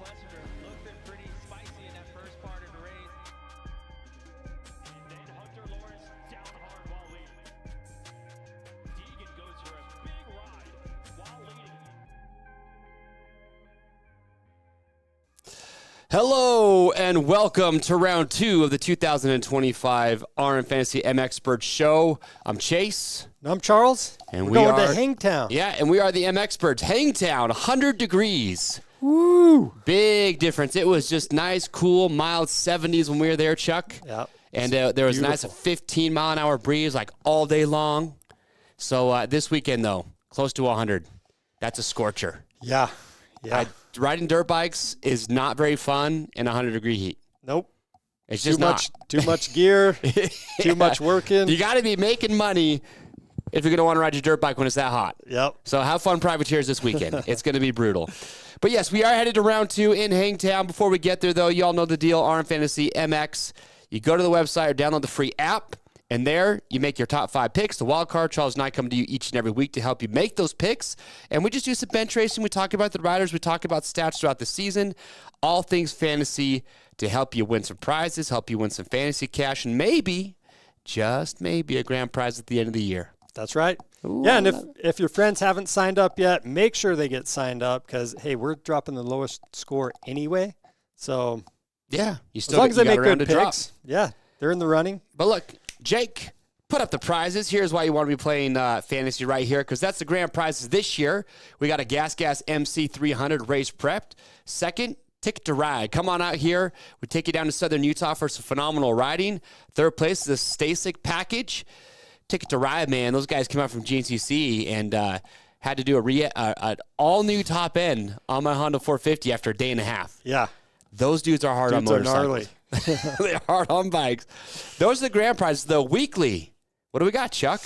Looked pretty spicy in that first part of the race. And then Hunter Lawrence down hard while leading. Deegan goes for a big ride while leading. Hello and welcome to round 2 of the 2025 RM Fantasy MXperts show. I'm Chase. And I'm Charles. And We're we going are to Hangtown. Yeah, and we are the MXperts. Hangtown, 100 degrees. Woo! Big difference. It was just nice, cool, mild 70s when we were there, Chuck. Yeah. And there was a nice beautiful. 15-mile-an-hour breeze like all day long. So this weekend, though, close to 100. That's a scorcher. Yeah. Yeah. Riding dirt bikes is not very fun in 100-degree heat. Nope. It's just Too much gear. Too much working. You got to be making money if you're going to want to ride your dirt bike when it's that hot. Yep. So have fun privateers this weekend. It's going to be brutal. But yes, we are headed to round 2 in Hangtown. Before we get there, though, you all know the deal, RM Fantasy MX. You go to the website or download the free app, and there you make your top 5 picks. The wild card, Charles and I come to you each and every week to help you make those picks. And we just do some bench racing. We talk about the riders. We talk about stats throughout the season. All things fantasy to help you win some prizes, help you win some fantasy cash, and maybe, just maybe, a grand prize at the end of the year. That's right. Ooh, yeah, and if your friends haven't signed up yet, make sure they get signed up because, hey, we're dropping the lowest score anyway. So yeah, you as still long as they got make a round good to drop. picks, yeah, they're in the running. But look, Jake, put up the prizes. Here's why you want to be playing fantasy right here, because that's the grand prizes this year. We got a Gas MC 300 race prepped. Second, Ticket to Ride. Come on out here. We take you down to Southern Utah for some phenomenal riding. Third place is the Stasic package. Ticket to Ride, man. Those guys came out from GNCC and had to do an all-new top end on my Honda 450 after a day and a half. Yeah. Those dudes are hard on motorcycles. They're hard on bikes. Those are the grand prizes, though. Weekly. What do we got, Chuck?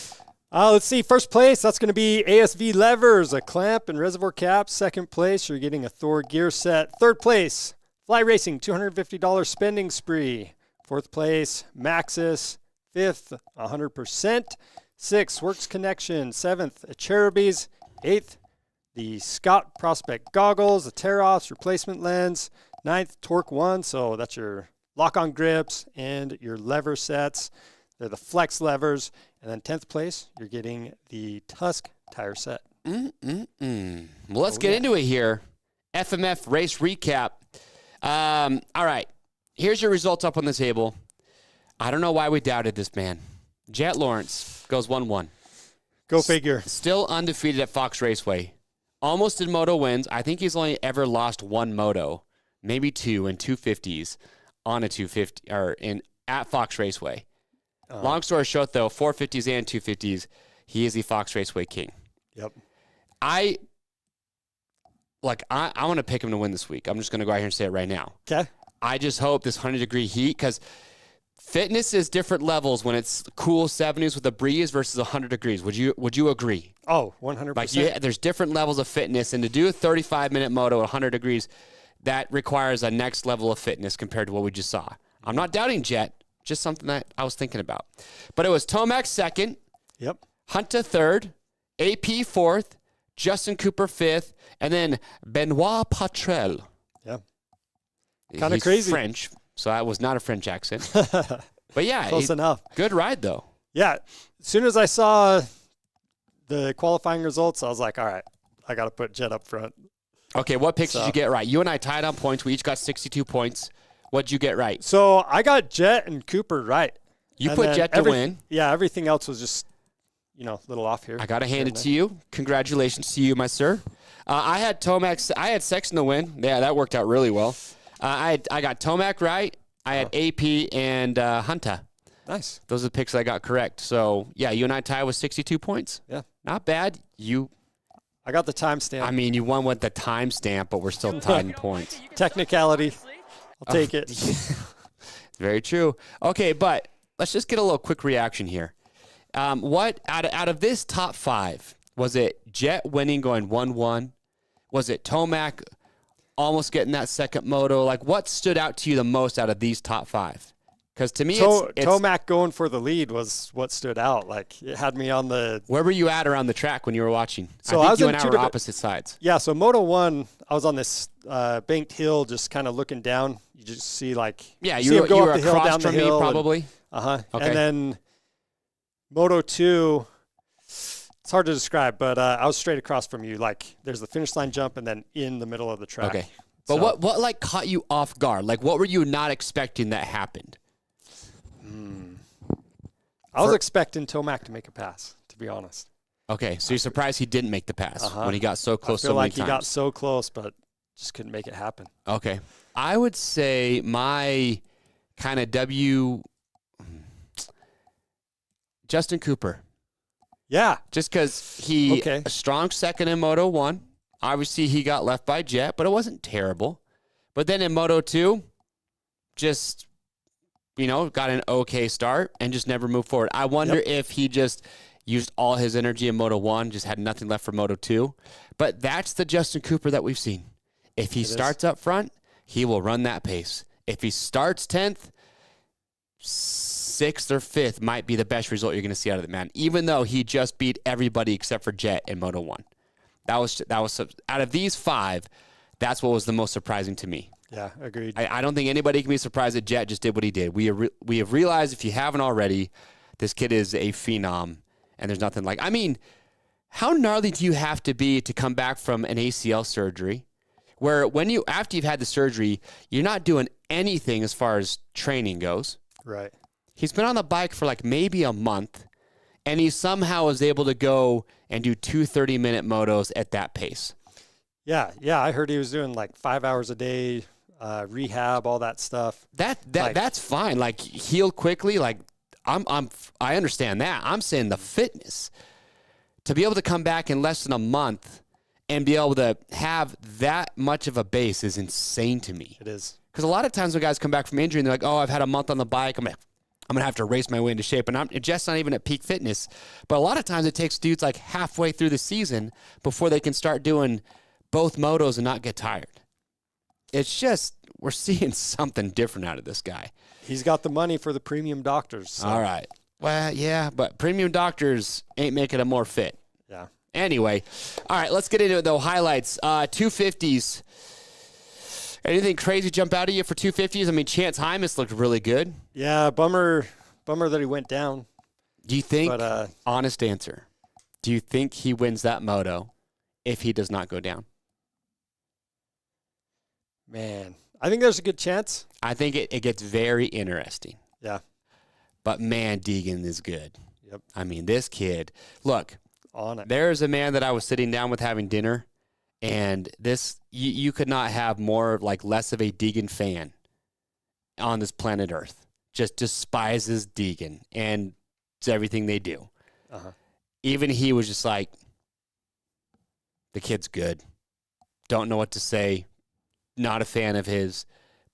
Let's see. First place, that's going to be ASV levers, a clamp and reservoir cap. Second place, you're getting a Thor gear set. Third place, Fly Racing, $250 spending spree. Fourth place, Maxis. Fifth, 100%. Sixth, Works Connection. Seventh, a Cherubies. Eighth, the Scott Prospect goggles, the tear-offs, replacement lens. Ninth, Torque One, so that's your lock-on grips and your lever sets. They're the flex levers. And then 10th place, you're getting the Tusk tire set. Well, let's get into it here. FMF race recap. All right. Here's your results up on the table. I don't know why we doubted this man. Jett Lawrence goes 1-1. Go figure. Still undefeated at Fox Raceway. Almost in moto wins. I think he's only ever lost one moto, maybe 2 in 250s on a 250 or at Fox Raceway. Long story short, though, 450s and 250s, he is the Fox Raceway king. Yep. I want to pick him to win this week. I'm just going to go out here and say it right now. Okay. I just hope this 100-degree heat, because fitness is different levels when it's cool 70s with a breeze versus 100 degrees. Would you agree? Oh, 100%. Like there's different levels of fitness, and to do a 35-minute moto at 100 degrees, that requires a next level of fitness compared to what we just saw. I'm not doubting Jett. Just something that I was thinking about. But it was Tomac second. Yep. Hunter third. AP fourth. Justin Cooper fifth. And then Benoit Patrel. Yeah. Kind of crazy. French, so that was not a French accent. But yeah. Close enough. Good ride, though. Yeah. As soon as I saw the qualifying results, I was like, all right, I got to put Jett up front. Okay, what picks did you get right? You and I tied on points. We each got 62 points. What'd you get right? So I got Jett and Cooper right. You put Jett to win. Yeah, everything else was just, a little off here. I got to hand it to you. Congratulations to you, my sir. I had Sexton to win. Yeah, that worked out really well. I got Tomac right. I had AP and Hunter. Nice. Those are the picks I got correct. So, yeah, you and I tied with 62 points. Yeah. Not bad. I got the timestamp. I mean, you won with the timestamp, but we're still tied in points. Technicality. I'll take it. Very true. Okay, but let's just get a little quick reaction here. What out of this top 5, was it Jett winning going 1-1? Was it Tomac almost getting that second moto? Like, what stood out to you the most out of these top 5? Because to me, it's Tomac going for the lead was what stood out. Like, it had me on the... Where were you at around the track when you were watching? So I think was you in and I two were opposite sides. Yeah, so Moto 1, I was on this banked hill just kind of looking down. You just see, like... Yeah, you you were up the hill, across down the from me hill. probably. Uh-huh. Okay. And then Moto 2, it's hard to describe, but I was straight across from you. Like, there's the finish line jump and then in the middle of the track. Okay. But So- what like caught you off guard? Like, what were you not expecting that happened? I was expecting Tomac to make a pass, to be honest. Okay, so you're surprised he didn't make the pass when he got so close I feel so many like he got so close, but just couldn't make it happen. Okay. I would say my kind of Justin Cooper. Yeah. Just because he Okay. a strong second in Moto 1. Obviously, he got left by Jett, but it wasn't terrible. But then in Moto 2, just, got an okay start and just never moved forward. I wonder if he just used all his energy in Moto 1, just had nothing left for Moto 2. But that's the Justin Cooper that we've seen. If he starts up front, he will run that pace. If he starts 10th, 6th or 5th might be the best result you're going to see out of the man, even though he just beat everybody except for Jett in Moto 1. That was out of these 5, that's what was the most surprising to me. Yeah, agreed. I don't think anybody can be surprised that Jett just did what he did. We have realized, if you haven't already, this kid is a phenom, and there's nothing like. I mean, how gnarly do you have to be to come back from an ACL surgery, where after you've had the surgery, you're not doing anything as far as training goes? Right. He's been on the bike for like maybe a month, and he somehow was able to go and do 2 30-minute motos at that pace. Yeah, I heard he was doing like 5 hours a day, rehab, all that stuff. That's fine. Like, heal quickly. Like, I understand that. I'm saying the fitness to be able to come back in less than a month and be able to have that much of a base is insane to me. It is. Because a lot of times when guys come back from injury and they're like, "Oh, I've had a month on the bike. I'm gonna have to race my way into shape," and I'm just not even at peak fitness. But a lot of times it takes dudes like halfway through the season before they can start doing both motos and not get tired. It's just, we're seeing something different out of this guy. He's got the money for the premium doctors. So. All right. Well, yeah, but premium doctors ain't making him more fit. Yeah. Anyway, all right, let's get into it, though. Highlights. 250s. Anything crazy jump out at you for 250s? I mean, Chance Hymas looked really good. Yeah, bummer that he went down. Do you think, But, honest answer, do you think he wins that moto if he does not go down? Man, I think there's a good chance. I think it gets very interesting. Yeah. But, man, Deegan is good. Yep. I mean, this kid. Look, on it. there's a man that I was sitting down with having dinner, and this you could not have more, like, less of a Deegan fan on this planet Earth. Just despises Deegan and it's everything they do. Uh-huh. Even he was just like, the kid's good. Don't know what to say. Not a fan of his,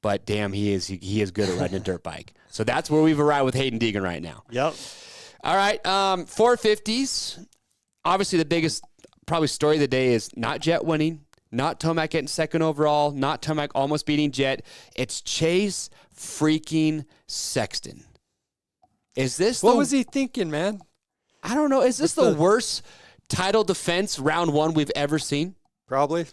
but damn, he is good at riding a dirt bike. So that's where we've arrived with Hayden Deegan right now. Yep. All right, 450s. Obviously, the biggest probably story of the day is not Jett winning, not Tomac getting second overall, not Tomac almost beating Jett. It's Chase freaking Sexton. Is this What was he thinking, man? I don't know. Is this the worst title defense round one we've ever seen? Probably.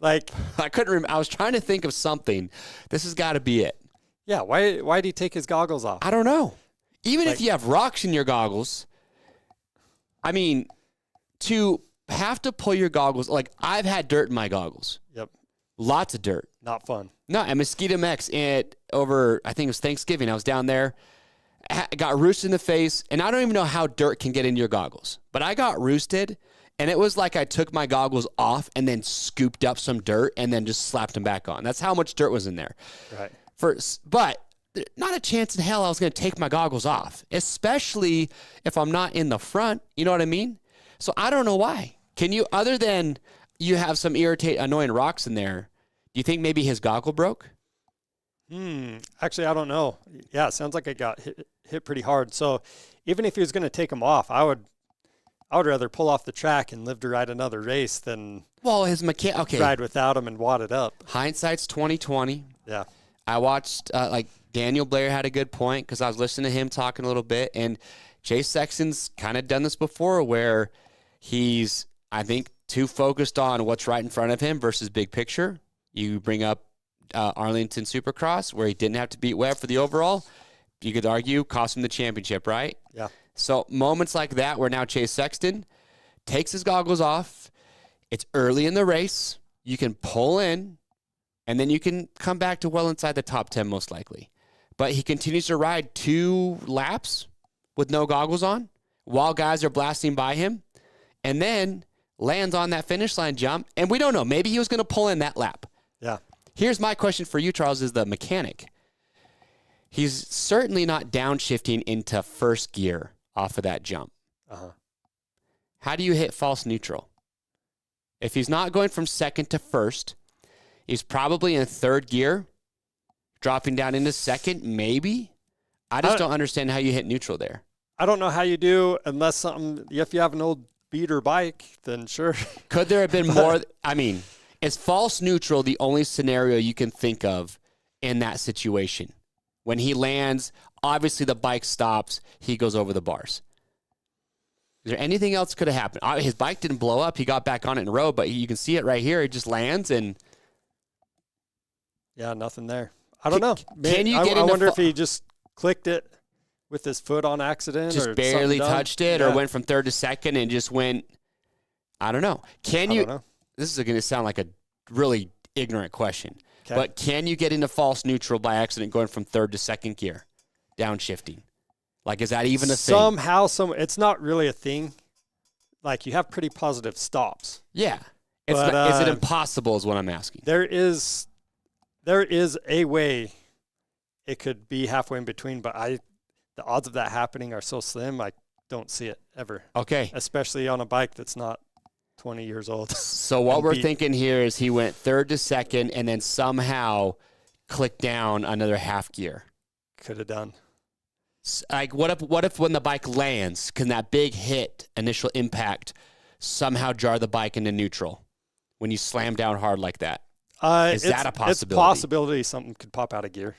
Like, I couldn't remember. I was trying to think of something. This has got to be it. yeah, why did he take his goggles off? I don't know. Even if you have rocks in your goggles, I mean, to have to pull your goggles, like I've had dirt in my goggles. Yep. Lots of dirt. Not fun. No, at Mosquito Mex over, I think it was Thanksgiving. I was down there. I got roosted in the face, and I don't even know how dirt can get into your goggles. But I got roosted, and it was like I took my goggles off and then scooped up some dirt and then just slapped them back on. That's how much dirt was in there. Right. But not a chance in hell I was going to take my goggles off, especially if I'm not in the front. You know what I mean? So I don't know why. Can you, other than you have some annoying rocks in there, do you think maybe his goggle broke? Actually, I don't know. Yeah, it sounds like it got hit pretty hard. So even if he was going to take them off, I would rather pull off the track and live to ride another race than Well, his ride without him and wad it up. Hindsight's 20/20. Yeah. I watched like Daniel Blair had a good point because I was listening to him talking a little bit, and Chase Sexton's kind of done this before where he's, I think, too focused on what's right in front of him versus big picture. You bring up Arlington Supercross where he didn't have to beat Webb for the overall. You could argue cost him the championship, right? Yeah. So moments like that where now Chase Sexton takes his goggles off. It's early in the race. You can pull in, and then you can come back to well inside the top 10 most likely. But he continues to ride 2 laps with no goggles on while guys are blasting by him, and then lands on that finish line jump. And we don't know. Maybe he was going to pull in that lap. Yeah. Here's my question for you, Charles, is the mechanic. He's certainly not downshifting into first gear off of that jump. Uh-huh. How do you hit false neutral? If he's not going from second to first, he's probably in third gear, dropping down into second, maybe. I just don't understand how you hit neutral there. I don't know how you do unless if you have an old beater bike, then sure. Could there have been more? I mean, is false neutral the only scenario you can think of in that situation? When he lands, obviously the bike stops, he goes over the bars. Is there anything else could have happened? His bike didn't blow up. He got back on it in road, but you can see it right here. It just lands and... Yeah, nothing there. I don't know. Can you get I wonder if he just clicked it with his foot on accident just or barely touched it or yeah. went from third to second and just went... I don't know. Can you... don't know. This is going to sound like a really ignorant question, Okay. but can you get into false neutral by accident going from third to second gear, downshifting? Like, is that even a thing? Somehow, it's not really a thing. Like, you have pretty positive stops. Yeah. But, Is it impossible is what I'm asking. There is a way it could be halfway in between, but the odds of that happening are so slim, I don't see it ever. Okay. Especially on a bike that's not 20 years old. So what we're thinking here is he went third to second and then somehow clicked down another half gear. Could have done. Like, what if when the bike lands, can that big hit, initial impact, somehow jar the bike into neutral when you slam down hard like that? Is that a possibility? It's a possibility something could pop out of gear.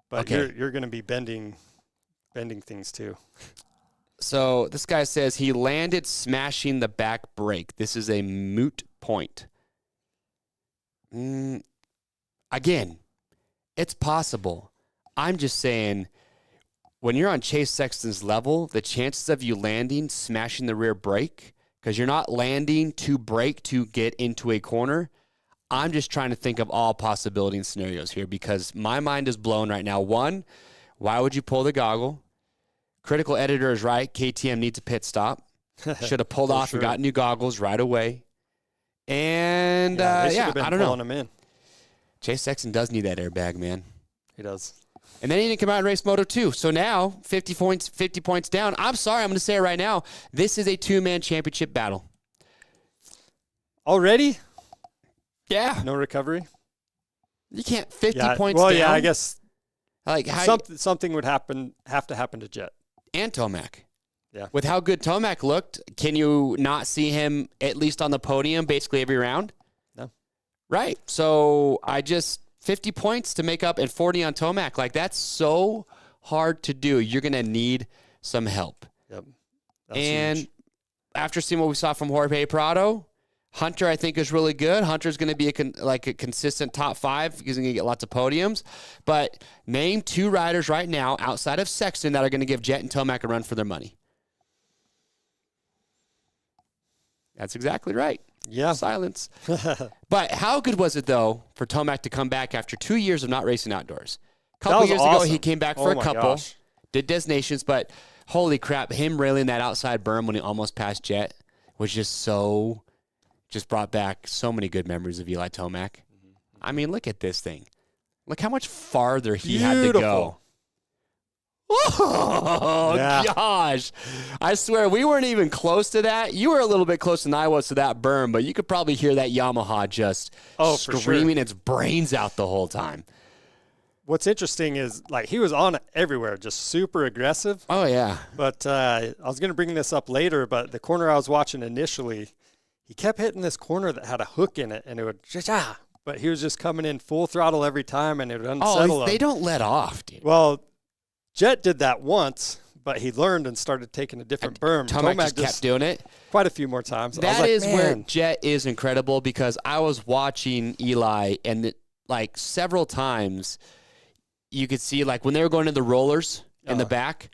But Okay. you're going to be bending things too. So this guy says he landed smashing the back brake. This is a moot point. Again, it's possible. I'm just saying, when you're on Chase Sexton's level, the chances of you landing, smashing the rear brake, because you're not landing to brake to get into a corner. I'm just trying to think of all possibility and scenarios here because my mind is blown right now. One, why would you pull the goggle? Critical editor is right. KTM needs a pit stop. Should have pulled off and got new goggles right away. And they should have been I don't know. pulling him in. Chase Sexton does need that airbag, man. He does. And then he didn't come out and race Moto 2. So now, 50 points down. I'm sorry, I'm going to say it right now. This is a 2-man championship battle. Already? Yeah. No recovery? You can't 50 points well, down. yeah, I guess Like how something would have to happen to Jett. and Tomac. Yeah. With how good Tomac looked, can you not see him at least on the podium basically every round? No. Right. So 50 points to make up and 40 on Tomac. Like, that's so hard to do. You're going to need some help. Yep. That's and huge. after seeing what we saw from Jorge Prado, Hunter, I think, is really good. Hunter's going to be a consistent top 5 because he's going to get lots of podiums. But name 2 riders right now outside of Sexton that are going to give Jett and Tomac a run for their money. That's exactly right. Yeah. Silence. But how good was it, though, for Tomac to come back after 2 years of not racing outdoors? A couple years ago, he came back for a couple, did designations, but holy crap, him railing that outside berm when he almost passed Jett was just brought back so many good memories of Eli Tomac. I mean, look at this thing. Look how much farther he had to go. Oh, yeah. Gosh. I swear, we weren't even close to that. You were a little bit closer than I was to that berm, but you could probably hear that Yamaha just screaming its brains out the whole time. What's interesting is, like, he was on everywhere, just super aggressive. Oh, yeah. But I was going to bring this up later, but the corner I was watching initially, he kept hitting this corner that had a hook in it, and it would just but he was just coming in full throttle every time, and it would unsettle him. They don't let off, dude. Well, Jett did that once, but he learned and started taking a different berm. Tomac just kept doing it. Quite a few more times. That is where Jett is incredible, because I was watching Eli, and like several times you could see, like when they were going to the rollers in the back,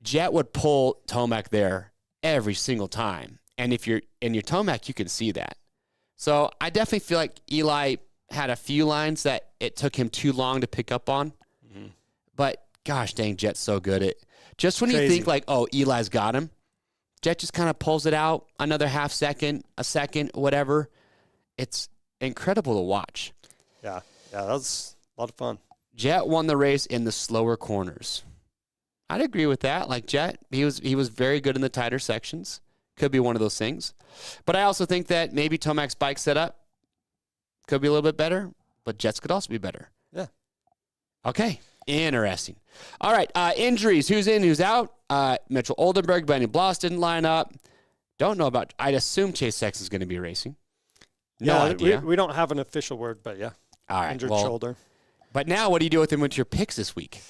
Jett would pull Tomac there every single time. And if you're in your Tomac, you can see that. So I definitely feel like Eli had a few lines that it took him too long to pick up on. Mm-hmm. But gosh dang, Jett's so good at just when you think like, oh, Eli's got him, Jett just kind of pulls it out another half second, a second, whatever. It's incredible to watch. Yeah, that was a lot of fun. Jett won the race in the slower corners. I'd agree with that. Like Jett, he was very good in the tighter sections. Could be one of those things. But I also think that maybe Tomac's bike setup could be a little bit better, but Jett's could also be better. Yeah. Okay. Interesting. All right. Injuries. Who's in, who's out? Mitchell Oldenburg, Benny Bloss didn't line up. Don't know about, I'd assume Chase Sexton is going to be racing. No idea. We don't have an official word, but yeah. All right. Injured shoulder. But now what do you do with him with your picks this week?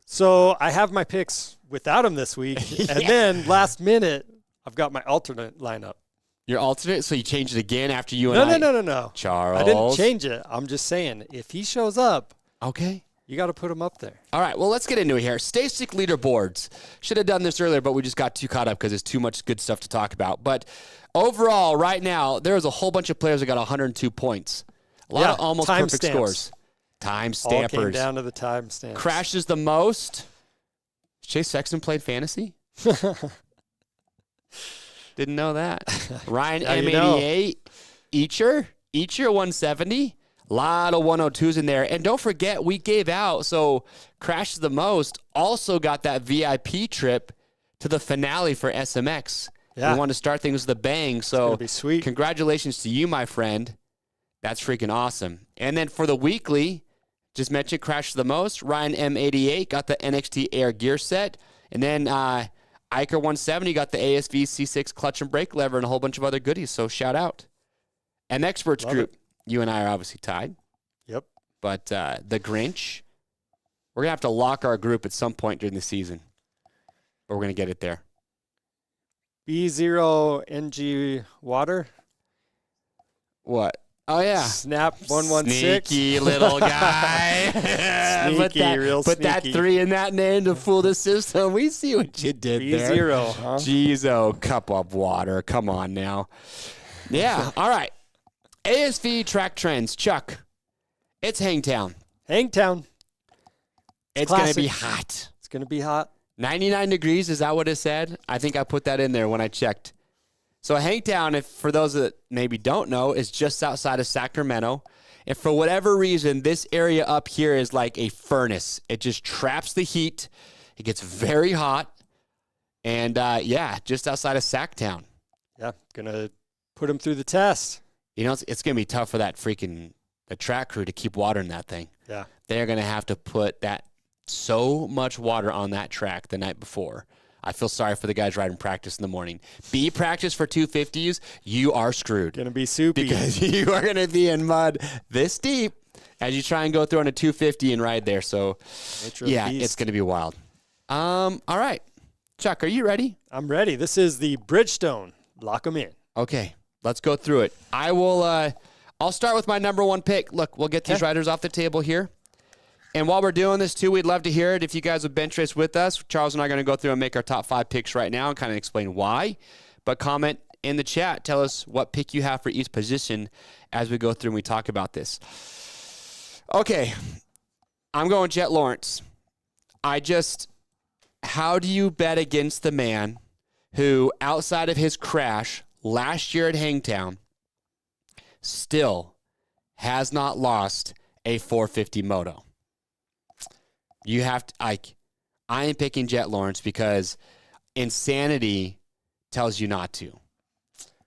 So I have my picks without him this week. And then last minute, I've got my alternate lineup. Your alternate? So you changed it again after you and No. Charles. I didn't change it. I'm just saying, if he shows up, okay, you got to put him up there. All right, well, let's get into it here. Stasic leaderboards. Should have done this earlier, but we just got too caught up because there's too much good stuff to talk about. But overall, right now, there's a whole bunch of players that got 102 points. A lot of almost perfect scores. Time stampers. All came down to the time stamps. Crashes the most. Chase Sexton played fantasy? Didn't know that. Ryan M88. Eacher 170. A lot of 102s in there. And don't forget, we gave out, so Crashes the Most also got that VIP trip to the finale for SMX. Yeah. We wanted to start things with a bang. So be sweet. Congratulations to you, my friend. That's freaking awesome. And then for the weekly, just mentioned Crashes the Most. Ryan M88 got the NXT Air gear set. And then Iker 170 got the ASV C6 clutch and brake lever and a whole bunch of other goodies. So shout out. MXperts group. You and I are obviously tied. Yep. But the Grinch, we're going to have to lock our group at some point during the season. But we're going to get it there. B0NG Water. What? Oh, yeah. Snap 116. Sneaky little guy. Put that 3 in that name to fool the system. We see what you did there. B0, huh? Jeez, cup of water. Come on now. Yeah, all right. ASV track trends. Chuck, it's Hangtown. Hangtown. It's going to be hot. It's going to be hot. 99 degrees, is that what it said? I think I put that in there when I checked. So Hangtown, if for those that maybe don't know, is just outside of Sacramento. If for whatever reason, this area up here is like a furnace. It just traps the heat. It gets very hot. And, just outside of Sacktown. Yeah, going to put them through the test. You know, it's going to be tough for that the track crew to keep water in that thing. Yeah. They're going to have to put so much water on that track the night before. I feel sorry for the guys riding practice in the morning. B practice for 250s, you are screwed. Going to be soupy. Because you are going to be in mud this deep as you try and go through on a 250 and ride there. So, it's going to be wild. All right. Chuck, are you ready? I'm ready. This is the Bridgestone. Lock them in. Okay. Let's go through it. I'll start with my number one pick. Look, we'll get these riders off the table here. And while we're doing this, too, we'd love to hear it. If you guys would bench race with us, Charles and I are going to go through and make our top 5 picks right now and kind of explain why. But comment in the chat. Tell us what pick you have for each position as we go through and we talk about this. Okay. I'm going Jett Lawrence. How do you bet against the man who, outside of his crash last year at Hangtown, still has not lost a 450 moto? You have to, I am picking Jett Lawrence because insanity tells you not to.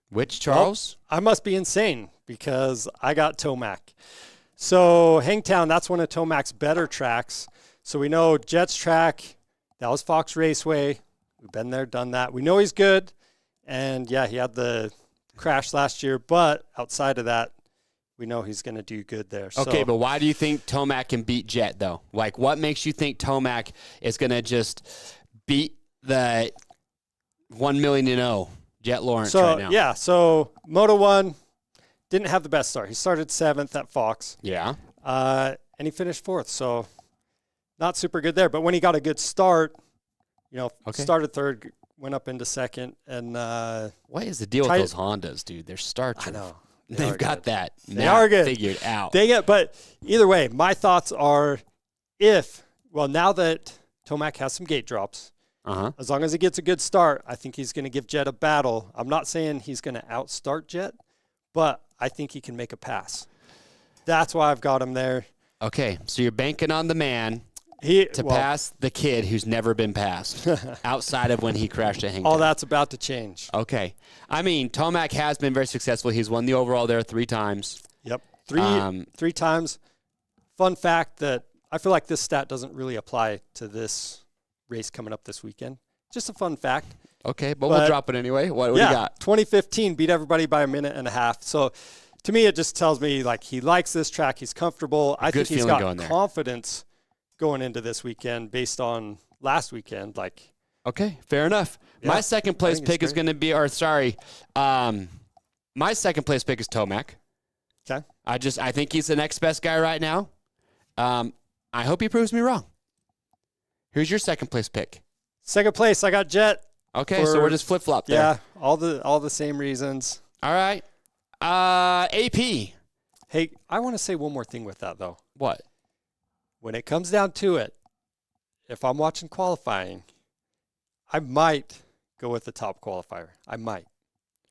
Which, Charles? Well, I must be insane because I got Tomac. So Hangtown, that's one of Tomac's better tracks. So we know Jett's track, that was Fox Raceway. We've been there, done that. We know he's good. And, he had the crash last year. But outside of that, we know he's going to do good there. Okay, So, but why do you think Tomac can beat Jett, though? Like, what makes you think Tomac is going to just beat the 1,000,000 Jett Lawrence right now? yeah, so Moto 1 didn't have the best start. He started 7th at Fox. Yeah. And he finished 4th, so not super good there. But when he got a good start, started 3rd, went up into 2nd, and what is the deal with those Hondas, dude? They're starts. I know. They've got good. that. They are good. Figured out. Dang it. But either way, my thoughts are now that Tomac has some gate drops, as long as he gets a good start, I think he's going to give Jett a battle. I'm not saying he's going to outstart Jett, but I think he can make a pass. That's why I've got him there. Okay, so you're banking on the man to pass the kid who's never been passed outside of when he crashed at Hangtown. All that's about to change. Okay. I mean, Tomac has been very successful. He's won the overall there 3 times. Yep. Three times. Fun fact that I feel like this stat doesn't really apply to this race coming up this weekend. Just a fun fact. Okay, but we'll drop it anyway. What do you got? 2015 beat everybody by a minute and a half. So to me, it just tells me like he likes this track. He's comfortable. I think he's got confidence going into this weekend based on last weekend. Okay, fair enough. Yeah, my second place pick is going to be, my second place pick is Tomac. Okay. I think he's the next best guy right now. I hope he proves me wrong. Who's your second place pick? Second place, I got Jett. Okay, so we're just flip-flop there. Yeah, all the same reasons. All right. AP. Hey, I want to say one more thing with that, though. What? When it comes down to it, if I'm watching qualifying, I might go with the top qualifier. I might.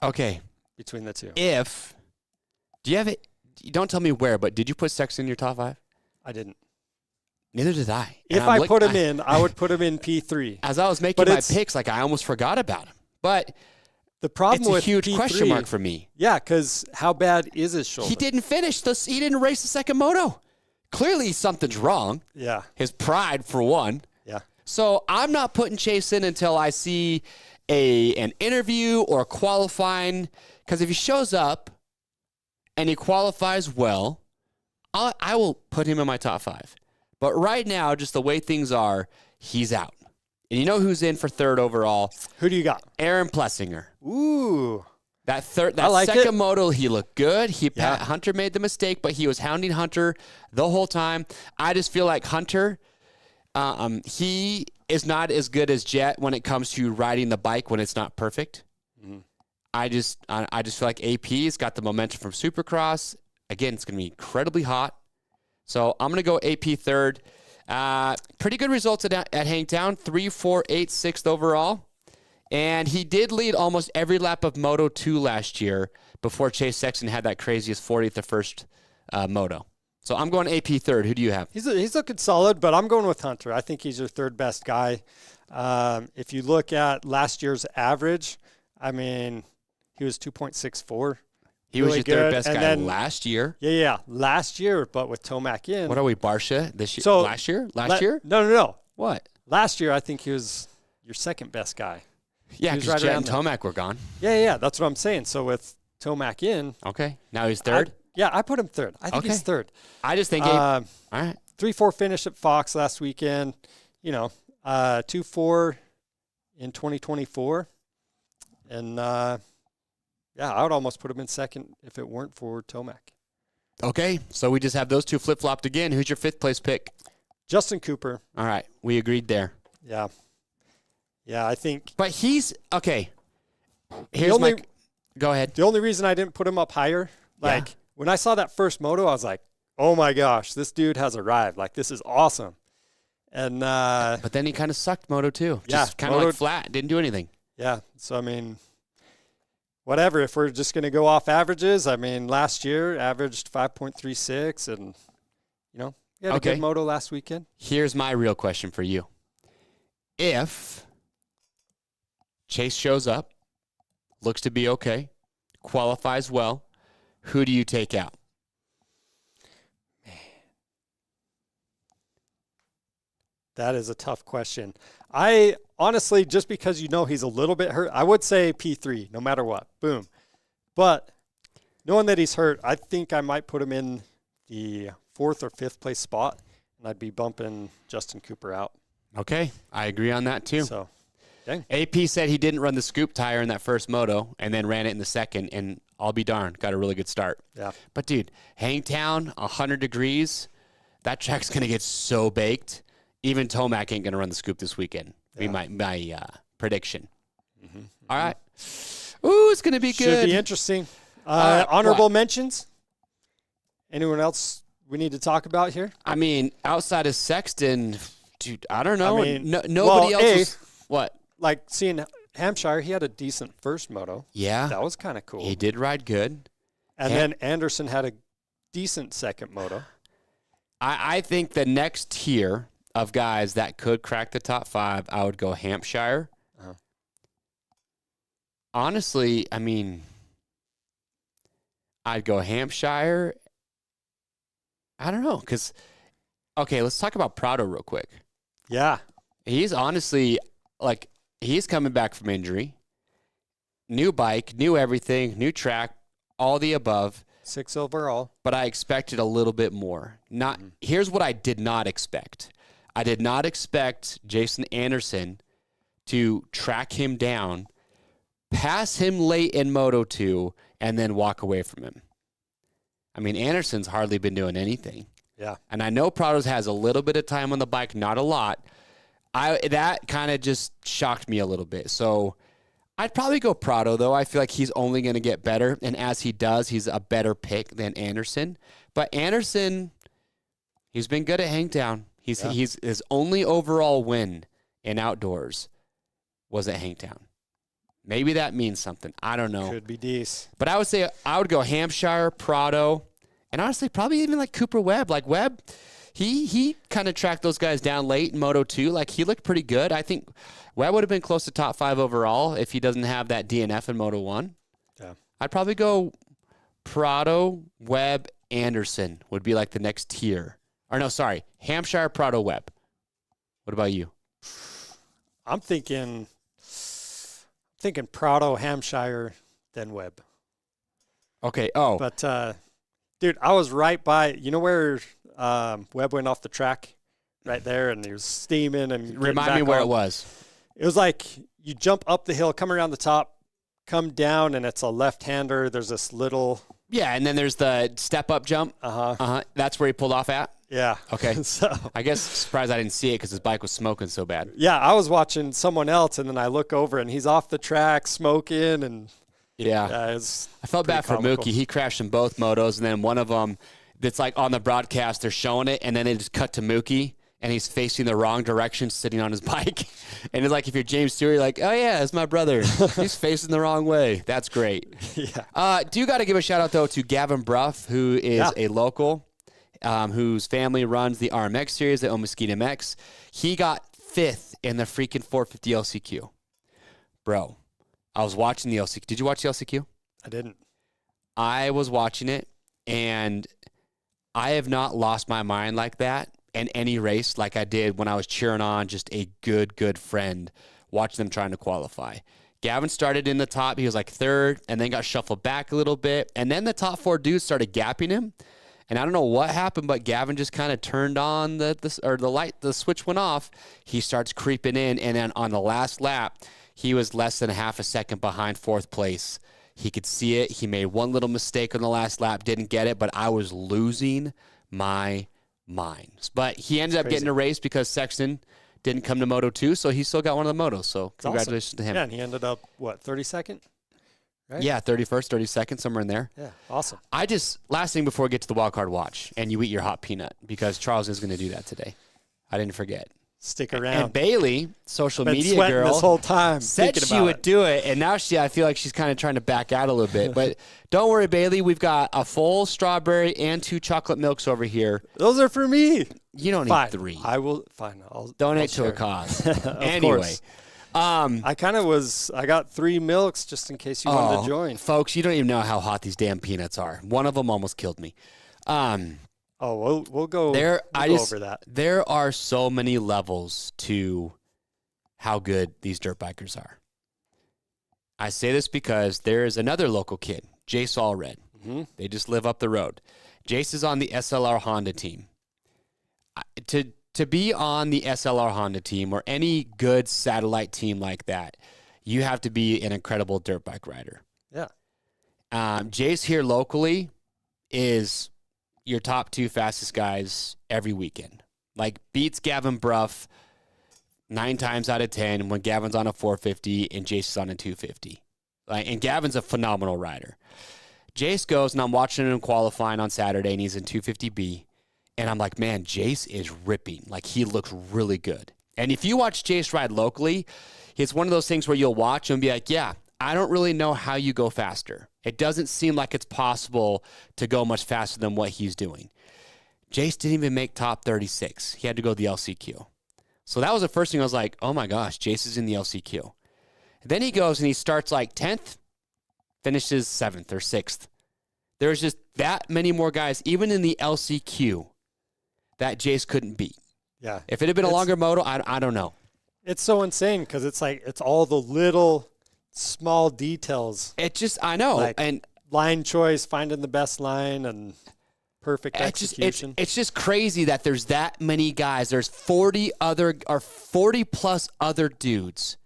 Okay. Between the two. Do you have it? Don't tell me where, but did you put Sexton in your top 5? I didn't. Neither did I. If I put him in, I would put him in P3. As I was making my picks, I almost forgot about him. But the problem with it's a huge P3, question mark for me. Yeah, because how bad is his shoulder? He didn't finish. He didn't race the second moto. Clearly, something's wrong. Yeah. His pride, for one. Yeah. So I'm not putting Chase in until I see an interview or qualifying. Because if he shows up and he qualifies well, I will put him in my top 5. But right now, just the way things are, he's out. And you know who's in for 3rd overall? Who do you got? RM Plessinger. Ooh. That second moto, he looked good. Hunter made the mistake, but he was hounding Hunter the whole time. I just feel like Hunter, he is not as good as Jett when it comes to riding the bike when it's not perfect. Mm-hmm. I just feel like AP's got the momentum from Supercross. Again, it's going to be incredibly hot. So I'm going to go AP 3rd. Pretty good results at Hangtown, 3, 4, 8, 6th overall. And he did lead almost every lap of Moto 2 last year before Chase Sexton had that craziest 40th the first Moto. So I'm going AP 3rd. Who do you have? He's looking solid, but I'm going with Hunter. I think he's your 3rd best guy. If you look at last year's average, I mean, he was 2.64. He was your 3rd best guy last year. Yeah, last year, but with Tomac in. What are we, Barsha? This year? So last year? Last year? No. What? Last year, I think he was your 2nd best guy. Yeah, because Jett and Tomac were gone. Yeah, that's what I'm saying. So with Tomac in. Okay, now he's 3rd? I put him 3rd. I think he's 3rd. I just think, all right. 3-4 finish at Fox last weekend. 2-4 in 2024. And, I would almost put him in 2nd if it weren't for Tomac. Okay, so we just have those two flip-flopped again. Who's your 5th place pick? Justin Cooper. All right, we agreed there. Yeah, I think. But he's okay. Go ahead. The only reason I didn't put him up higher, when I saw that first moto, I was like, "Oh my gosh, this dude has arrived! This is awesome." And but then he kind of sucked Moto 2. Just kind of flat, didn't do anything. Yeah, so I mean, whatever. If we're just going to go off averages, I mean, last year averaged 5.36, and he had a good moto last weekend. Here's my real question for you: if Chase shows up, looks to be okay, qualifies well, who do you take out? Man, that is a tough question. I honestly, just because he's a little bit hurt, I would say P3, no matter what. Boom. But knowing that he's hurt, I think I might put him in the 4th or 5th place spot, and I'd be bumping Justin Cooper out. Okay, I agree on that too. So, dang. AP said he didn't run the scoop tire in that first moto and then ran it in the second, and I'll be darned, got a really good start. Yeah. But, dude, Hangtown, 100 degrees, that track's going to get so baked. Even Tomac ain't going to run the scoop this weekend. Be my prediction. Mm-hmm. All right. Ooh, it's going to be good. Should be interesting. Honorable mentions? Anyone else we need to talk about here? I mean, outside of Sexton, dude, I don't know. I mean, nobody else was, what? Like seeing Hampshire, he had a decent first moto. Yeah. That was kind of cool. He did ride good. And then Anderson had a decent second moto. I think the next tier of guys that could crack the top 5, I would go Hampshire. Uh-huh. Honestly, I mean, I'd go Hampshire. I don't know, because, okay, let's talk about Prado real quick. Yeah. He's honestly, like, he's coming back from injury. New bike, new everything, new track, all the above. 6 overall. But I expected a little bit more. Here's what I did not expect. I did not expect Jason Anderson to track him down, pass him late in Moto 2, and then walk away from him. I mean, Anderson's hardly been doing anything. Yeah. And I know Prado's has a little bit of time on the bike, not a lot. That kind of just shocked me a little bit. So I'd probably go Prado, though. I feel like he's only going to get better. And as he does, he's a better pick than Anderson. But Anderson, he's been good at Hangtown. He's his only overall win in outdoors was at Hangtown. Maybe that means something. I don't know. Could be decent. But I would say I would go Hampshire, Prado, and honestly, probably even like Cooper Webb. Like Webb, he kind of tracked those guys down late in Moto 2. Like he looked pretty good. I think Webb would have been close to top 5 overall if he doesn't have that DNF in Moto 1. Yeah. I'd probably go Prado, Webb, Anderson would be like the next tier. Or no, sorry, Hampshire, Prado, Webb. What about you? I'm thinking Prado, Hampshire, then Webb. Okay. Oh. But, dude, I was right by, you know where Webb went off the track? Right there, and he was steaming. And remind me where it was. It was like you jump up the hill, come around the top, come down, and it's a left-hander. There's this little... Yeah, and then there's the step-up jump. That's where he pulled off at? Yeah. Okay. So I guess surprised I didn't see it because his bike was smoking so bad. Yeah, I was watching someone else, and then I look over, and he's off the track smoking, and I felt bad for Mookie. He crashed in both motos, and then one of them that's like on the broadcast, they're showing it, and then they just cut to Mookie, and he's facing the wrong direction sitting on his bike. And it's like if you're James Stewart, you're like, oh, yeah, it's my brother. He's facing the wrong way. That's great. Yeah. Do got to give a shout-out, though, to Gavin Bruff, who is a local, whose family runs the RMX series at Omosquita MX. He got 5th in the freaking 450 LCQ. Bro, I was watching the LCQ. Did you watch the LCQ? I didn't. I was watching it, and I have not lost my mind like that in any race like I did when I was cheering on just a good friend watching them trying to qualify. Gavin started in the top. He was like 3rd and then got shuffled back a little bit. And then the top 4 dudes started gapping him. And I don't know what happened, but Gavin just kind of turned on the switch went off. He starts creeping in. And then on the last lap, he was less than half a second behind 4th place. He could see it. He made one little mistake on the last lap, didn't get it, but I was losing my mind. But he ended up getting a race because Sexton didn't come to Moto 2, so he still got one of the motos. So congratulations to him. Yeah, and he ended up, 32nd? Right? Yeah, 31st, 32nd, somewhere in there. Yeah, awesome. Last thing before we get to the wild card watch, and you eat your hot peanut, because Charles is going to do that today. I didn't forget. Stick around. And Bailey, social been media sweating girl, this whole time said she would do it, and now I feel like she's kind of trying to back out a little bit. But don't worry, Bailey. We've got a full strawberry and 2 chocolate milks over here. Those are for me. You don't need 3. I will. Fine. I'll donate to a cause. Anyway. I got 3 milks just in case you wanted to join. Folks, you don't even know how hot these damn peanuts are. One of them almost killed me. We'll go over that. There are so many levels to how good these dirt bikers are. I say this because there is another local kid, Jay Allred. They just live up the road. Jace is on the SLR Honda team. To be on the SLR Honda team or any good satellite team like that, you have to be an incredible dirt bike rider. Yeah. Jace here locally is your top 2 fastest guys every weekend. Like, beats Gavin Bruff 9 times out of 10 when Gavin's on a 450 and Jace is on a 250. And Gavin's a phenomenal rider. Jace goes, and I'm watching him qualifying on Saturday, and he's in 250B. And I'm like, man, Jace is ripping. Like, he looks really good. And if you watch Jace ride locally, it's one of those things where you'll watch and be like, yeah, I don't really know how you go faster. It doesn't seem like it's possible to go much faster than what he's doing. Jace didn't even make top 36. He had to go to the LCQ. So that was the first thing I was like, oh my gosh, Jace is in the LCQ. Then he goes and he starts like 10th, finishes 7th or 6th. There's just that many more guys, even in the LCQ, that Jace couldn't beat. Yeah. If it had been a longer moto, I don't know. It's so insane because it's like it's all the little small details. It just, I know. Like and line choice, finding the best line, and perfect execution. It's just crazy that there's that many guys. There's 40 plus other dudes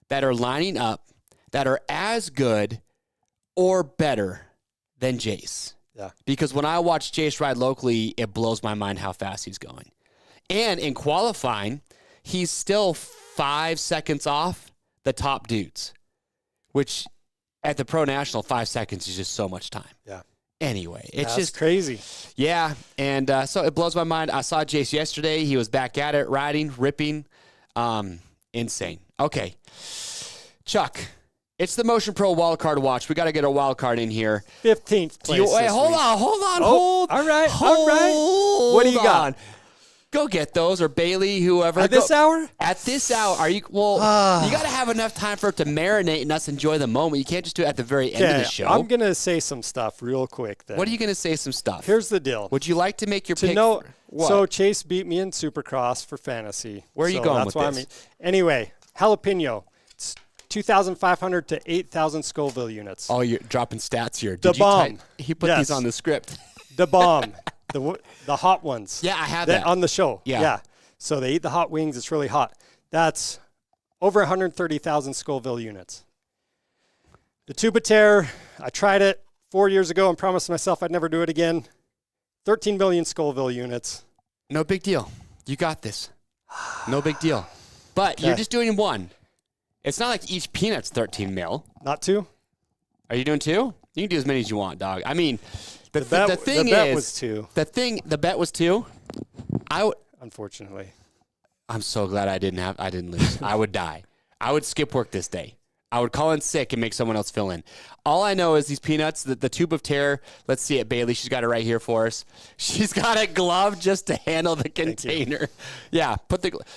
that are lining up that are as good or better than Jace. Yeah. Because when I watch Jace ride locally, it blows my mind how fast he's going. And in qualifying, he's still 5 seconds off the top dudes, which at the Pro National, 5 seconds is just so much time. Yeah. Anyway, it's That's just crazy. Yeah, and so it blows my mind. I saw Jace yesterday. He was back at it, riding, ripping. Insane. Okay. Chuck, it's the Motion Pro wildcard watch. We got to get a wildcard in here. 15th place. Wait, hold on. All right. What do you got? Go get those, or Bailey, whoever. At this hour? At this hour. Are you? Well, you got to have enough time for it to marinate and us enjoy the moment. You can't just do it at the very end of the show. I'm going to say some stuff real quick then. What are you going to say some stuff? Here's the deal. Would you like to make your pick? What? So Chase beat me in Supercross for fantasy. Where are you going with this? Anyway, jalapeno. It's 2,500 to 8,000 Scoville units. Oh, you're dropping stats here. The bomb. He put these on the script. The bomb. The hot ones. Yeah, I have that. On the show. Yeah. So they eat the hot wings. It's really hot. That's over 130,000 Scoville units. The Tubaterre, I tried it 4 years ago and promised myself I'd never do it again. 13 million Scoville units. No big deal. You got this. No big deal. But you're just doing one. It's not like each peanut's 13 mil. Not 2? Are you doing 2? You can do as many as you want, dog. I mean, the bet was 2. The bet was 2. Unfortunately. I'm so glad I didn't lose. I would die. I would skip work this day. I would call in sick and make someone else fill in. All I know is these peanuts, the tube of terror. Let's see it, Bailey. She's got it right here for us. She's got a glove just to handle the container. Yeah,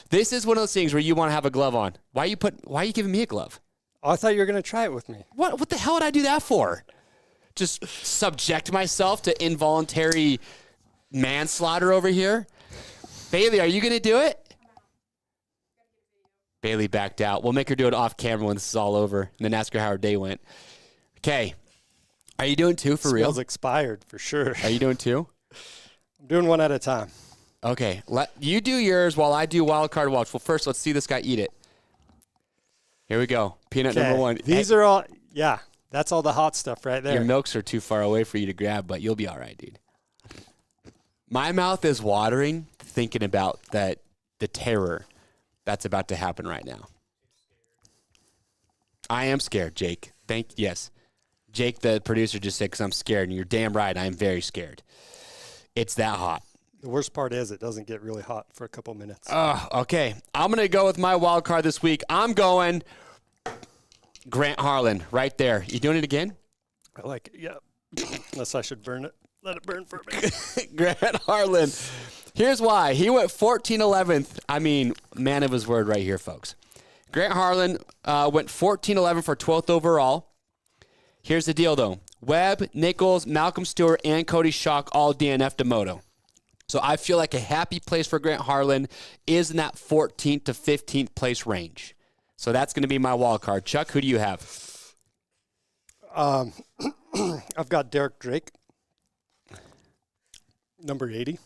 this is one of those things where you want to have a glove on. Why are you giving me a glove? Oh, I thought you were going to try it with me. What the hell would I do that for? Just subject myself to involuntary manslaughter over here? Bailey, are you going to do it? Bailey backed out. We'll make her do it off camera when this is all over, and then ask her how her day went. Okay. Are you doing 2 for real? Smells expired for sure. Are you doing 2? I'm doing 1 at a time. Okay. You do yours while I do wild card watch. Well, first, let's see this guy eat it. Here we go. Peanut number 1. These are all, that's all the hot stuff right there. Your milks are too far away for you to grab, but you'll be all right, dude. My mouth is watering thinking about the terror that's about to happen right now. I am scared, Jake. Yes. Jake, the producer, just said, because I'm scared, and you're damn right, I am very scared. It's that hot. The worst part is it doesn't get really hot for a couple minutes. Okay. I'm going to go with my wild card this week. I'm going Grant Harlan right there. You doing it again? I like it, yeah. Unless I should burn it. Let it burn for a minute. Grant Harlan. Here's why. He went 14-11th. I mean, man of his word right here, folks. Grant Harlan went 14-11 for 12th overall. Here's the deal, though. Webb, Nichols, Malcolm Stewart, and Cody Schock all DNF'd to Moto. So I feel like a happy place for Grant Harlan is in that 14th to 15th place range. So that's going to be my wild card. Chuck, who do you have? I've got Derek Drake, number 80.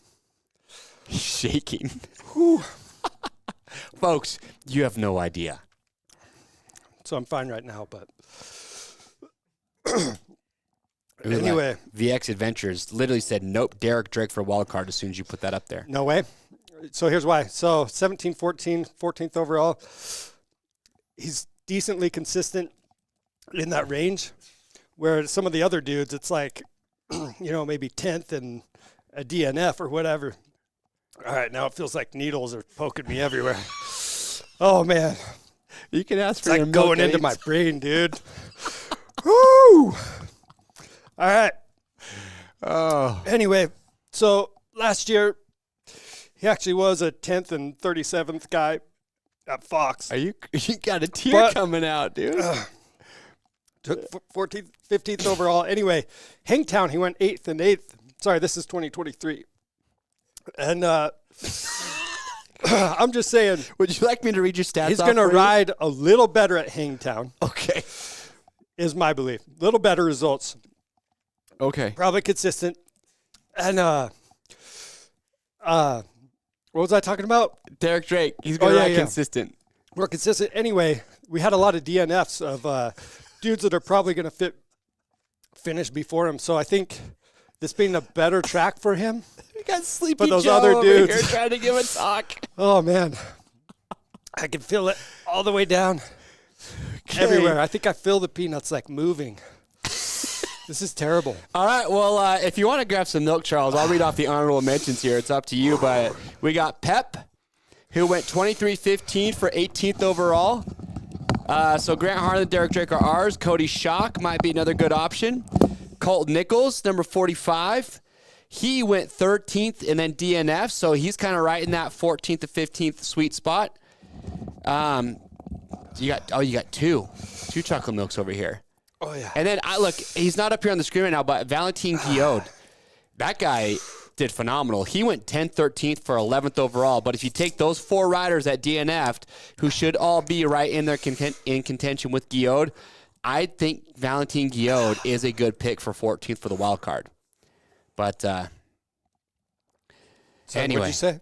Shaking. Folks, you have no idea. So I'm fine right now, but Ooh, anyway. VX Adventures literally said, nope, Derek Drake for a wild card as soon as you put that up there. No way. So here's why. So 17, 14, 14th overall. He's decently consistent in that range, where some of the other dudes, it's like, maybe 10th and a DNF or whatever. All right, now it feels like needles are poking me everywhere. Oh, man. You can ask It's for your like going milk into aids. my brain, dude. Woo! All right. Oh. Anyway, so last year, he actually was a 10th and 37th guy at Fox. You got a tear But- coming out, dude. Took 14th, 15th overall. Anyway, Hangtown, he went 8th and 8th. Sorry, this is 2023. And I'm just saying, Would you like me to read your stats? he's going to ride a little better at Hangtown, Okay. is my belief. Little better results. Okay. Probably consistent. And what was I talking about? Derek Drake, he's going to ride consistent. We're consistent. Anyway, we had a lot of DNFs of dudes that are probably going to finish before him. So I think this being a better track for him. We got Sleepy But those Joe other over dudes. here trying to give a talk. Oh, man. I can feel it all the way down everywhere. I think I feel the peanuts like moving. This is terrible. All right, well, if you want to grab some milk, Charles, I'll read off the honorable mentions here. It's up to you, but we got Pep, who went 23-15 for 18th overall. So Grant Harlan, Derek Drake are ours. Cody Schock might be another good option. Colt Nichols, number 45. He went 13th and then DNF, so he's kind of right in that 14th to 15th sweet spot. You got two chocolate milks over here. Oh, yeah. And then, look, he's not up here on the screen right now, but Valentin Guillaume, that guy did phenomenal. He went 10th, 13th for 11th overall. But if you take those four riders at DNF'd, who should all be right in their in contention with Guillaume, I think Valentin Guillaume is a good pick for 14th for the wild card. But So anyway, what'd you say?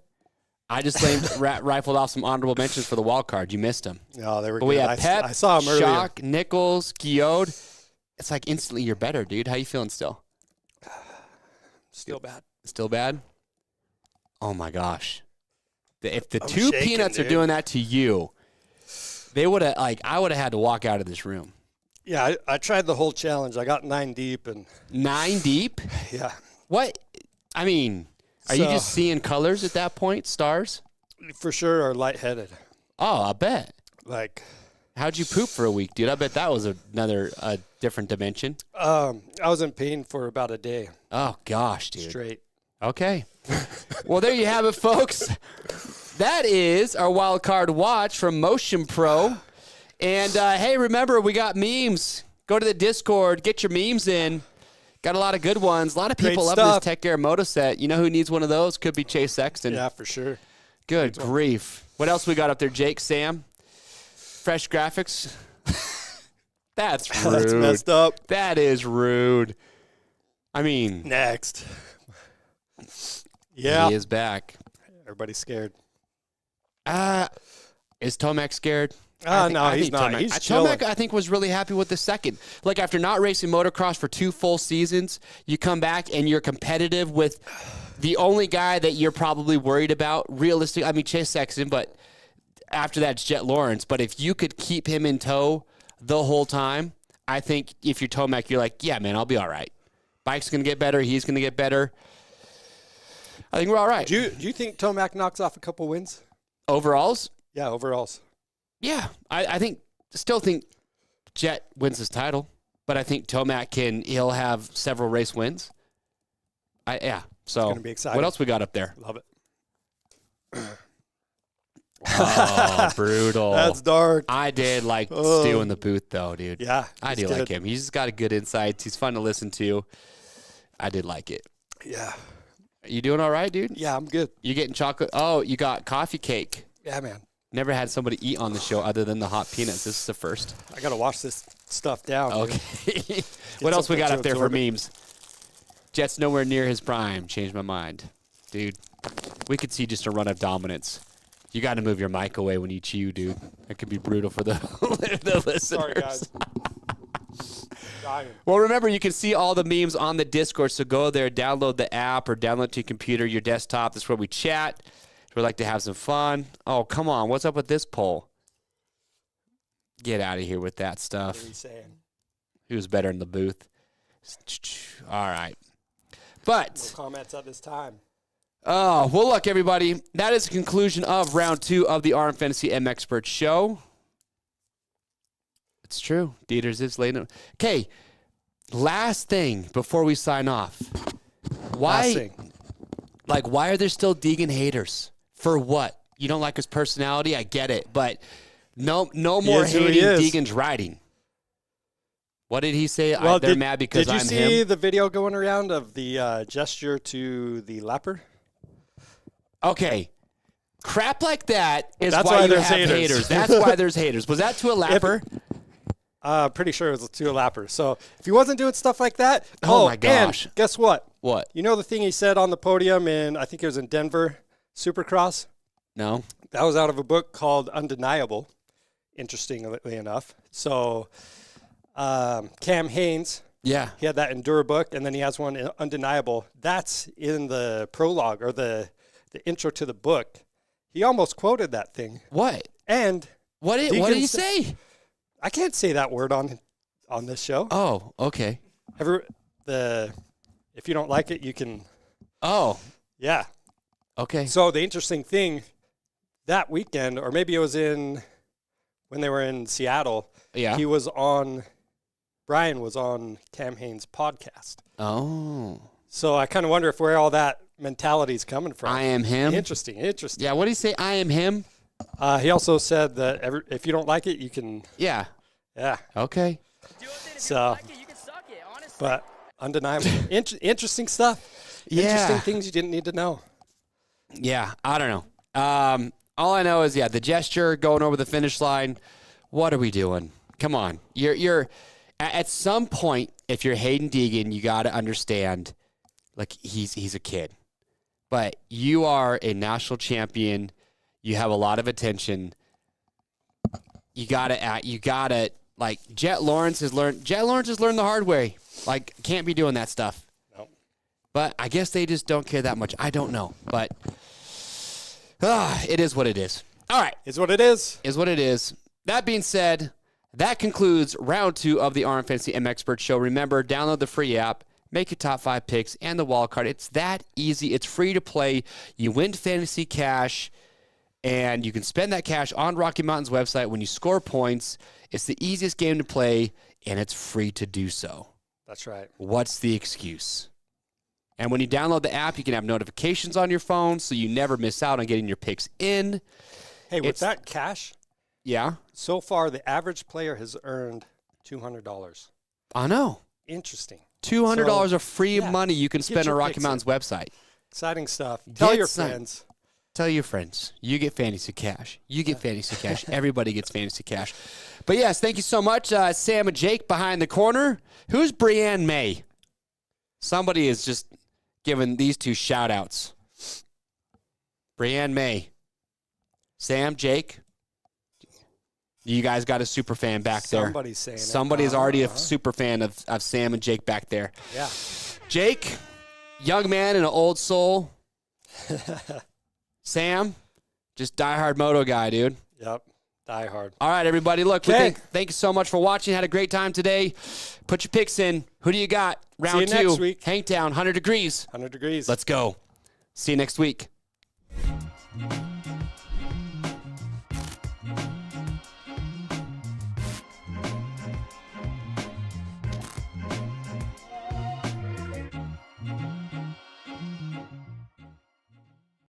I just rifled off some honorable mentions for the wild card. You missed them. No, they were But good. we have Pep, I saw him earlier. Schock, Nichols, Guillaume. It's like instantly you're better, dude. How you feeling still? Still bad. Still bad? Oh, my gosh. If the I'm two shaking, peanuts are dude. doing that to you, they would have, I would have had to walk out of this room. Yeah, I tried the whole challenge. I got 9 deep, and 9 deep? yeah, What? I mean, are you So- just seeing colors at that point? Stars? for sure are lightheaded. Oh, I bet. Like, How'd you poop for a week, dude? I bet that was a different dimension. I was in pain for about a day Oh, gosh, dude. straight. Okay. Well, there you have it, folks. That is our wild card watch from Motion Pro. And, hey, remember, we got memes. Go to the Discord. Get your memes in. Got a lot of good ones. A lot of people Great love this stuff. Tech Air Moto set. You know who needs one of those? Could be Chase Sexton. Yeah, for sure. Good grief. What else we got up there, Jake? Sam? Fresh graphics? That's rude. That's messed up. That is rude. I mean, Next. Yeah. he is back. Everybody's scared. Is Tomac scared? No, he's not. Tomac, He's chilling. Tomac, I think, was really happy with the second. Like, after not racing motocross for 2 full seasons, you come back and you're competitive with the only guy that you're probably worried about, realistic. I mean, Chase Sexton, but after that, it's Jett Lawrence. But if you could keep him in tow the whole time, I think if you're Tomac, you're like, yeah, man, I'll be all right. Bike's going to get better. He's going to get better. I think we're all right. Do you think Tomac knocks off a couple wins? Overalls? Yeah, overalls. Yeah, I still think Jett wins his title, but I think Tomac he'll have several race wins. So gonna be exciting. what else we got up there? Love it. Oh, brutal. That's dark. I did like Oh. Stu in the booth though, dude. Yeah, I he's do like good. him. He's just got a good insights. He's fun to listen to. I did like it. Yeah. You doing all right, dude? Yeah, I'm good. You getting chocolate? Oh, you got coffee cake. Yeah, man. Never had somebody eat on the show other than the hot peanuts. This is the first. I got to watch this. stuff down. Okay. What else we got up there for memes? Jett's nowhere near his prime. Changed my mind. Dude, we could see just a run of dominance. You got to move your mic away when you chew, dude. That could be brutal for the, the listeners. Sorry, guys. Well, remember, you can see all the memes on the Discord, so go there, download the app, or download to your computer, your desktop. That's where we chat. We like to have some fun. Oh, come on. What's up with this poll? Get out of here with that stuff. What are you saying? Who's better in the booth? All right. But no comments at this time. Oh, well, look, everybody. That is the conclusion of round 2 of the RM Fantasy MXperts show. It's true. Dieters is late. Okay, last thing before we sign off. Why are there still Deegan haters? For what? You don't like his personality? I get it. But no more hating Deegan's riding. What did he say? Well, they're mad because I'm him. Did you see the video going around of the gesture to the lapper? Okay. Crap like that is That's why you there's have haters. That's why there's haters. Was that to a lapper? Pretty sure it was to a lapper. So if he wasn't doing stuff like that, oh my gosh. And guess what? What? You know the thing he said on the podium I think it was in Denver, Supercross? No. That was out of a book called Undeniable, interestingly enough. So Cam Haynes, yeah, he had that Endure book, and then he has one Undeniable. That's in the prologue or the intro to the book. He almost quoted that thing. What? And what did he say? I can't say that word on this show. Oh, okay. If you don't like it, you can. Oh, yeah. Okay. So the interesting thing that weekend, or maybe it was when they were in Seattle. Yeah. Brian was on Cam Haynes' podcast. Oh. So I kind of wonder where all that mentality is coming from. I am him. Interesting. Yeah. What did he say? I am him. He also said that if you don't like it, you can. Yeah. Yeah. Okay. So, but undeniable, interesting stuff. Yeah. Interesting things you didn't need to know. Yeah. I don't know. All I know is, the gesture going over the finish line. What are we doing? Come on. You're at some point, if you're Hayden Deegan, you got to understand, like, he's a kid. But you are a national champion. You have a lot of attention. You gotta like Jett Lawrence has learned the hard way. Like, can't be doing that stuff. Nope. But I guess they just don't care that much. I don't know. But it is what it is. All right. Is what it is. Is what it is. That being said, that concludes round 2 of the RM Fantasy MXperts show. Remember, download the free app, make your top 5 picks, and the wild card. It's that easy. It's free to play. You win fantasy cash, and you can spend that cash on Rocky Mountain's website when you score points. It's the easiest game to play, and it's free to do so. That's right. What's the excuse? And when you download the app, you can have notifications on your phone so you never miss out on getting your picks in. Hey, with that cash, yeah. So far, the average player has earned $200. I know. Interesting. $200 of free money you can spend on Rocky Mountain's website. Exciting stuff. Tell your friends. Tell your friends. You get fantasy cash. You get fantasy cash. Everybody gets fantasy cash. But yes, thank you so much, Sam and Jake behind the corner. Who's Brianne May? Somebody is just giving these two shout-outs. Brianne May. Sam, Jake. You guys got a super fan back there. Somebody's saying Somebody's already a super fan of Sam and Jake back there. Yeah. Jake, young man and an old soul. Sam, just diehard moto guy, dude. Yep, diehard. All right, everybody. Look, thank you so much for watching. Had a great time today. Put your picks in. Who do you got? Round 2. See you next week. Hangtown, 100 degrees. 100 degrees. Let's go. See you next week.